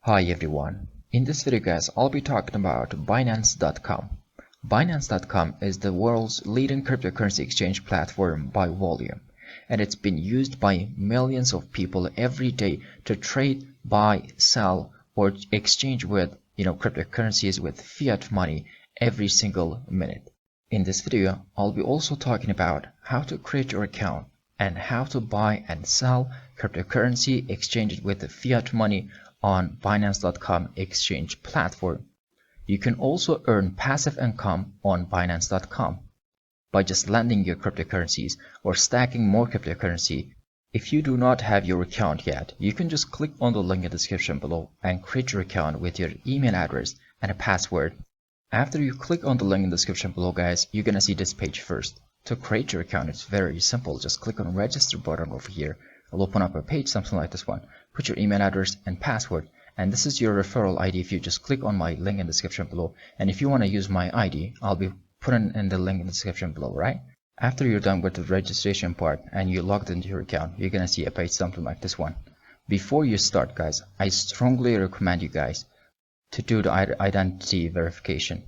Hi everyone. In this video guys, I'll be talking about Binance.com. Binance.com is the world's leading cryptocurrency exchange platform by volume, and it's been used by millions of people every day to trade, buy, sell, or exchange with cryptocurrencies with fiat money every single minute. In this video, I'll be also talking about how to create your account and how to buy and sell cryptocurrency exchanged with the fiat money on Binance.com exchange platform. You can also earn passive income on Binance.com by just lending your cryptocurrencies or stacking more cryptocurrency. If you do not have your account yet, you can just click on the link in the description below and create your account with your email address and a password. After you click on the link in the description below guys, you're gonna see this page first. To create your account, it's very simple. Just click on register button over here. It'll open up a page something like this one. Put your email address and password, and this is your referral ID if you just click on my link in the description below. And if you want to use my ID, I'll be putting in the link in the description below, right? After you're done with the registration part and you logged into your account, you're gonna see a page something like this one. Before you start guys, I strongly recommend you guys to do the identity verification.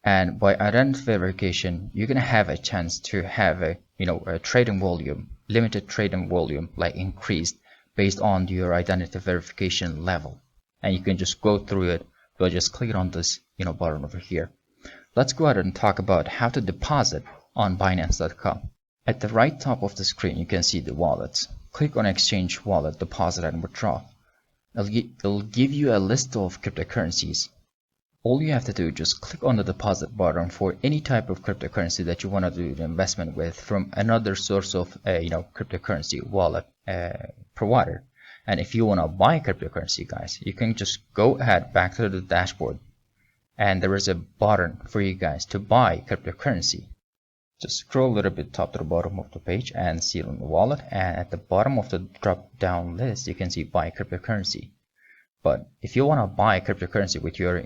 And by identity verification, you're gonna have a chance to have a trading volume, limited trading volume, like increased based on your identity verification level. And you can just go through it by just clicking on this button over here. Let's go ahead and talk about how to deposit on Binance.com. At the right top of the screen, you can see the wallets. Click on exchange wallet, deposit and withdraw. It'll give you a list of cryptocurrencies. All you have to do is just click on the deposit button for any type of cryptocurrency that you want to do the investment with from another source of cryptocurrency wallet provider. And if you want to buy cryptocurrency guys, you can just go ahead back to the dashboard, and there is a button for you guys to buy cryptocurrency. Just scroll a little bit top to the bottom of the page and see it on the wallet, and at the bottom of the drop down list you can see buy cryptocurrency. But if you want to buy cryptocurrency with your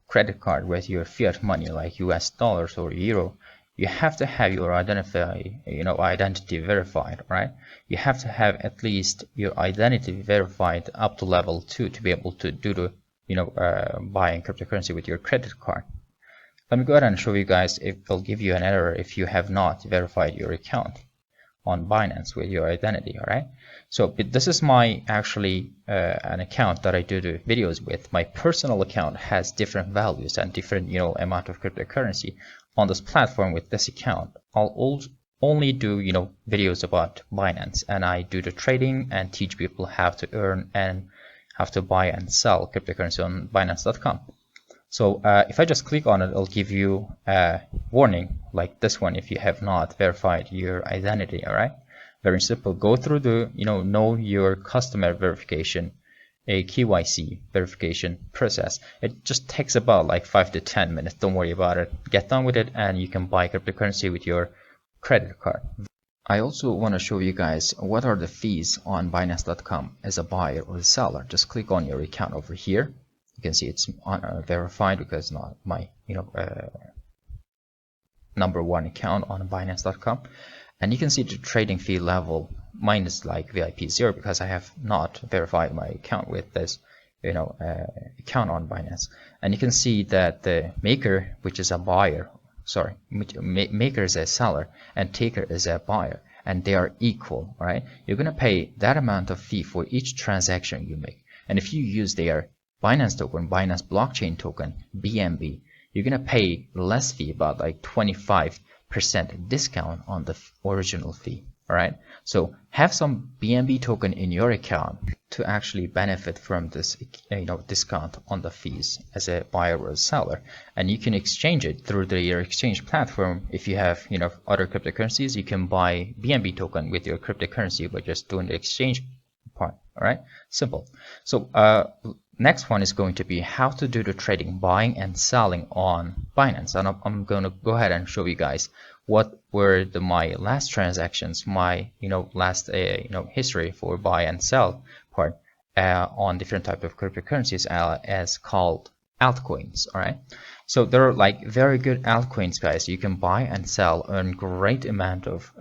credit card, with your fiat money like US dollars or euro, you have to have your identity verified, right? You have to have at least your identity verified up to level 2 to be able to do the buying cryptocurrency with your credit card. Let me go ahead and show you guys if it'll give you an error if you have not verified your account on Binance with your identity. All right, so this is my actually an account that I do the videos with. My personal account has different values and different amount of cryptocurrency. On this platform with this account, I'll only do videos about Binance, and I do the trading and teach people how to earn and how to buy and sell cryptocurrency on Binance.com. So if I just click on it, it'll give you a warning like this one if you have not verified your identity. All right, very simple. Go through the know your customer verification, a KYC verification process. It just takes about like 5 to 10 minutes. Don't worry about it. Get done with it and you can buy cryptocurrency with your credit card. I also want to show you guys what are the fees on Binance.com as a buyer or a seller. Just click on your account over here. You can see it's verified because not my number one account on Binance.com, and you can see the trading fee level. Mine is like VIP 0 because I have not verified my account with this account on Binance. And you can see that the maker, which is a buyer, maker is a seller and taker is a buyer, and they are equal. Right, you're gonna pay that amount of fee for each transaction you make. And if you use their Binance token, Binance blockchain token, BNB, you're gonna pay less fee, about like 25% discount on the original fee. All right, so have some BNB token in your account to actually benefit from this discount on the fees as a buyer or a seller, and you can exchange it through your exchange platform. If you have other cryptocurrencies, you can buy BNB token with your cryptocurrency by just doing the exchange part. All right, simple. So next one is going to be how to do the trading, buying and selling on Binance. And I'm going to go ahead and show you guys what were my last transactions, my last history for buy and sell part on different type of cryptocurrencies as called altcoins. All right, so there are like very good altcoins guys. You can buy and sell, earn great amount of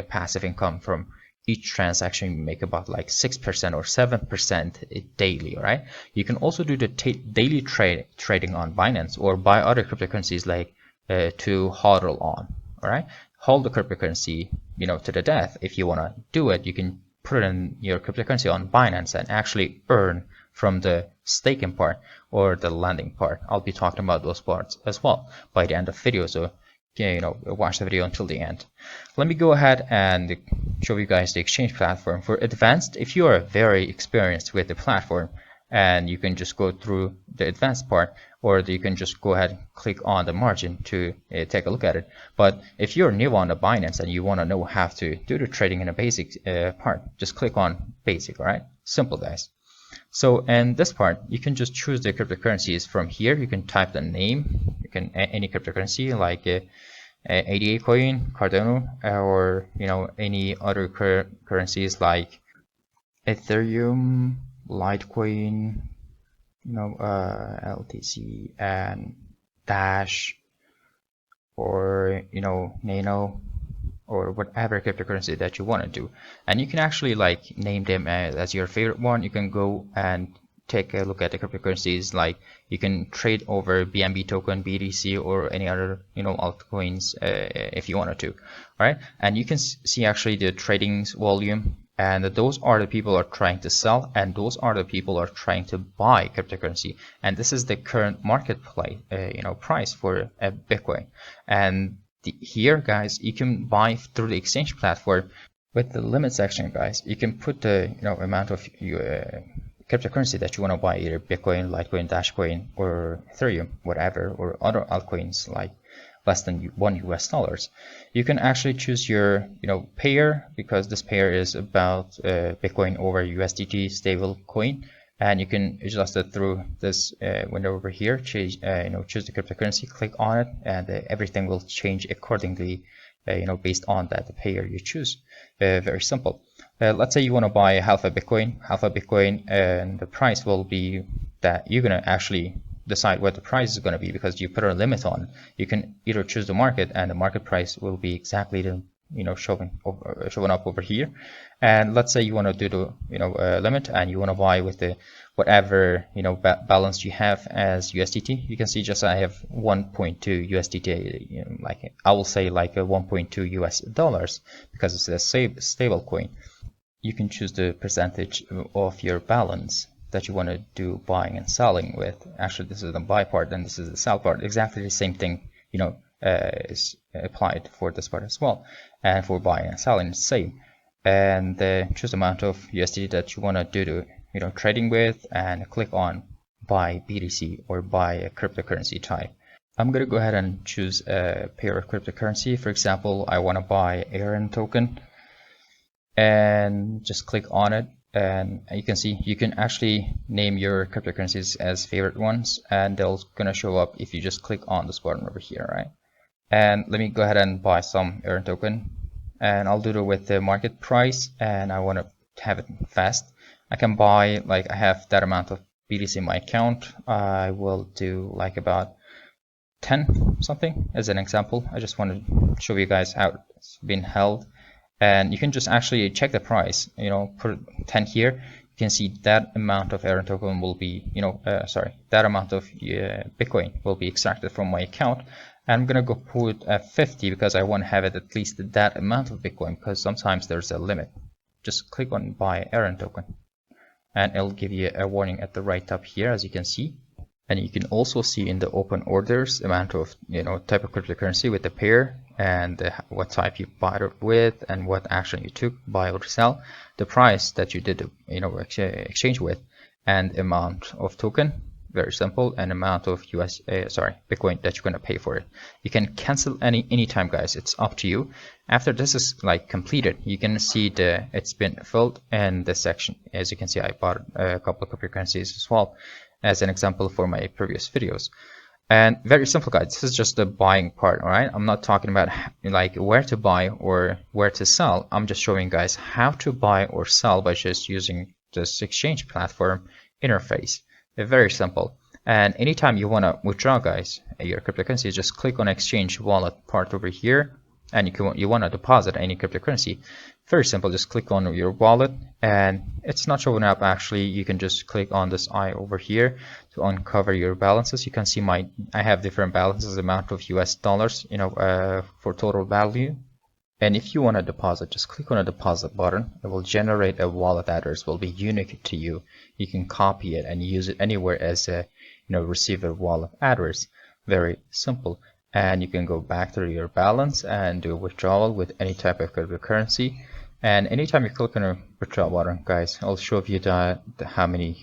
passive income from each transaction make about like 6% or 7% daily, right? You can also do the daily trading on Binance, or buy other cryptocurrencies like to hodl on, all right? Hold the cryptocurrency, to the death. If you want to do it, you can put in your cryptocurrency on Binance and actually earn from the staking part or the lending part. I'll be talking about those parts as well by the end of the video, so watch the video until the end. Let me go ahead and show you guys the exchange platform. For advanced, if you are very experienced with the platform, and you can just go through the advanced part, or you can just go ahead and click on the margin to take a look at it. But if you're new on the Binance and you want to know how to do the trading in a basic part, just click on basic. All right, simple guys. So in this part, you can just choose the cryptocurrencies from here. You can type the name, you can any cryptocurrency like ADA coin, Cardano, or any other currencies like Ethereum, Litecoin, LTC, and Dash, or Nano, or whatever cryptocurrency that you want to do. And you can actually like name them as your favorite one. You can go and take a look at the cryptocurrencies, like you can trade over BNB token, BTC, or any other altcoins if you wanted to. All right, and you can see actually the trading volume, and those are the people are trying to sell, and those are the people are trying to buy cryptocurrency. And this is the current marketplace price for a Bitcoin. And here guys, you can buy through the exchange platform. With the limit section guys, you can put the amount of cryptocurrency that you want to buy, either Bitcoin, Litecoin, Dashcoin, or Ethereum, whatever, or other altcoins like less than $1. You can actually choose your pair, because this pair is about Bitcoin over USDT stable coin, and you can adjust it through this window over here. Choose the cryptocurrency, click on it, and everything will change accordingly based on that the pair you choose. Very simple. Let's say you want to buy half a Bitcoin, and the price will be that you're gonna actually decide what the price is going to be, because you put a limit on it. You can either choose the market, and the market price will be exactly the showing up over here. And let's say you want to do the limit, and you want to buy with the whatever balance you have as USDT. You can see just I have 1.2 USDT, like I will say like a 1.2 US dollars, because it's a stable coin. You can choose the percentage of your balance that you want to do buying and selling with. Actually, this is the buy part, and this is the sell part. Exactly the same thing is applied for this part as well, and for buying and selling the same. And choose the amount of USDT that you want to do the trading with, and click on buy BTC or buy a cryptocurrency type. I'm going to go ahead and choose a pair of cryptocurrency. For example, I want to buy ARN token, and just click on it. And you can see you can actually name your cryptocurrencies as favorite ones, and they're gonna show up if you just click on this button over here, right? And let me go ahead and buy some ARN token, and I'll do it with the market price, and I want to have it fast. I can buy, like I have that amount of BTC in my account. I will do like about 10 something as an example. I just want to show you guys how it's been held. And you can just actually check the price, put 10 here. You can see that amount of ARN token will be, that amount of Bitcoin will be extracted from my account. And I'm gonna go put 50, because I want to have it at least that amount of Bitcoin, because sometimes there's a limit. Just click on buy ARN token, and it'll give you a warning at the right top here, as you can see. And you can also see in the open orders amount of type of cryptocurrency with the pair, and what type you bought it with, and what action you took, buy or sell, the price that you did exchange with, and amount of token, very simple, and amount of Bitcoin that you're going to pay for it. You can cancel anytime guys, it's up to you. After this is like completed, you can see it's been filled in this section. As you can see, I bought a couple of cryptocurrencies as well, as an example for my previous videos. And very simple guys, this is just the buying part. All right, I'm not talking about like where to buy or where to sell. I'm just showing guys how to buy or sell by just using this exchange platform interface. They're very simple. And anytime you want to withdraw guys your cryptocurrency, just click on exchange wallet part over here, and you want to deposit any cryptocurrency, very simple. Just click on your wallet, and it's not showing up actually. You can just click on this eye over here to uncover your balances. You can see I have different balances, amount of US dollars, for total value. And if you want to deposit, just click on a deposit button. It will generate a wallet address, will be unique to you. You can copy it and use it anywhere as a receiver wallet address. Very simple. And you can go back to your balance and do a withdrawal with any type of cryptocurrency. And anytime you click on a withdrawal button, guys, I'll show you how many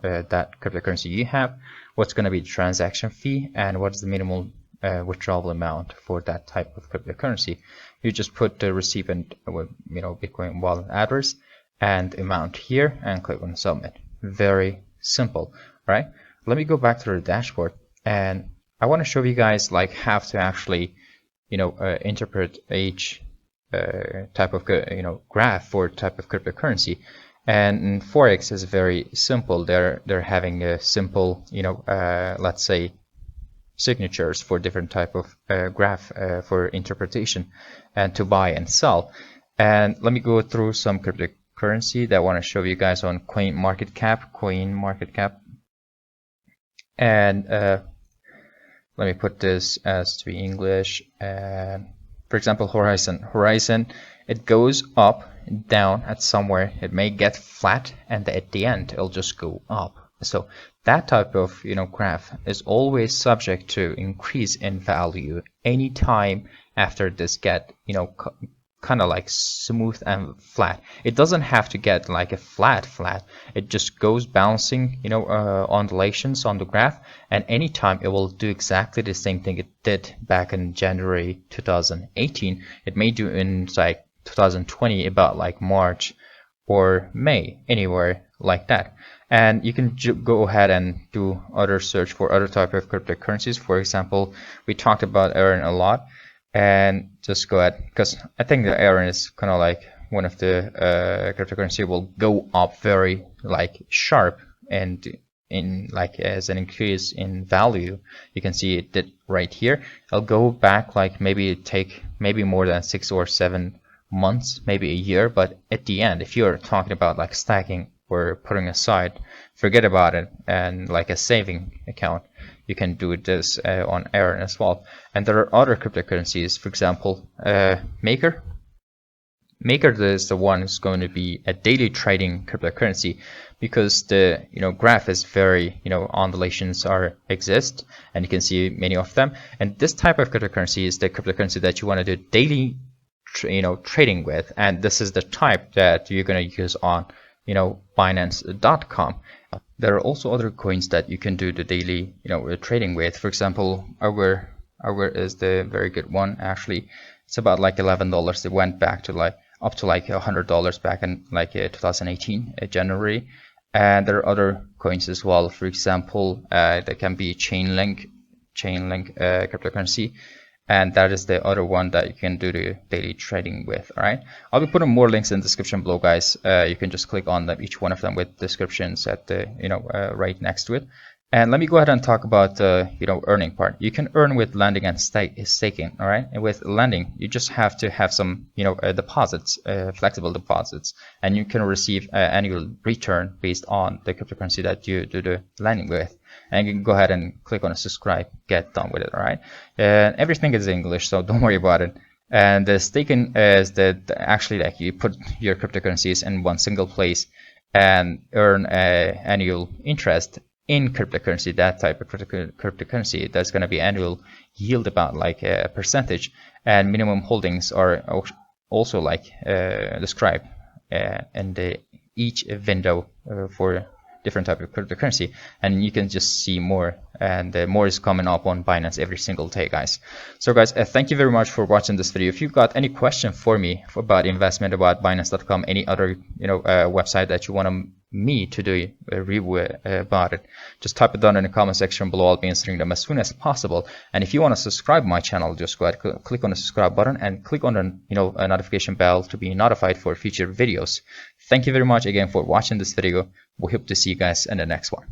that cryptocurrency you have, what's going to be the transaction fee, and what's the minimal withdrawal amount for that type of cryptocurrency. You just put the recipient Bitcoin wallet address and amount here and click on submit. Very simple, right? Let me go back to the dashboard, and I want to show you guys like how to actually interpret each type of graph for type of cryptocurrency. And Forex is very simple. They're having a simple let's say signatures for different type of graph for interpretation and to buy and sell. And let me go through some cryptocurrency that I want to show you guys on CoinMarketCap. And let me put this as to be English. And for example, Horizon, it goes up, down at somewhere. It may get flat, and at the end it'll just go up. So that type of graph is always subject to increase in value anytime after this get kind of like smooth and flat. It doesn't have to get like a flat. It just goes bouncing ondulations on the graph, and anytime it will do exactly the same thing it did back in January 2018. It may do in like 2020 about like March or May, anywhere like that. And you can go ahead and do other search for other type of cryptocurrencies. For example, we talked about Aaron a lot, and just go ahead, because I think that Aaron is kind of like one of the cryptocurrency will go up very like sharp, and in like as an increase in value. You can see it did right here. I'll go back like maybe take more than 6 or 7 months, maybe a year, but at the end, if you're talking about like stacking or putting aside, forget about it, and like a saving account, you can do this on Aaron as well. And there are other cryptocurrencies, for example, Maker is the one who's going to be a daily trading cryptocurrency, because the graph is very ondulations exist, and you can see many of them. And this type of cryptocurrency is the cryptocurrency that you want to do daily trading with, and this is the type that you're going to use on Binance.com. There are also other coins that you can do the daily trading with. For example, Our is the very good one. Actually, it's about like $11. It went back to like up to like $100 back in like 2018 January. And there are other coins as well. For example, there can be Chainlink cryptocurrency, and that is the other one that you can do the daily trading with. All right, I'll be putting more links in the description below, guys. You can just click on them, each one of them with descriptions at the right next to it. And let me go ahead and talk about the earning part. You can earn with lending and staking. All right, and with lending, you just have to have some deposits, flexible deposits, and you can receive annual return based on the cryptocurrency that you do the lending with. And you can go ahead and click on a subscribe, get done with it. All right, and everything is English, so don't worry about it. And the staking is actually like you put your cryptocurrencies in one single place and earn annual interest in cryptocurrency. That type of cryptocurrency, that's going to be annual yield about like a percentage, and minimum holdings are also like described in each window for different type of cryptocurrency. And you can just see more, and more is coming up on Binance every single day, guys. So guys, thank you very much for watching this video. If you've got any question for me about investment, about Binance.com, any other website that you want me to do a review about it, just type it down in the comment section below. I'll be answering them as soon as possible. And if you want to subscribe my channel, just go ahead, click on the subscribe button and click on the a notification bell to be notified for future videos. Thank you very much again for watching this video. We hope to see you guys in the next one.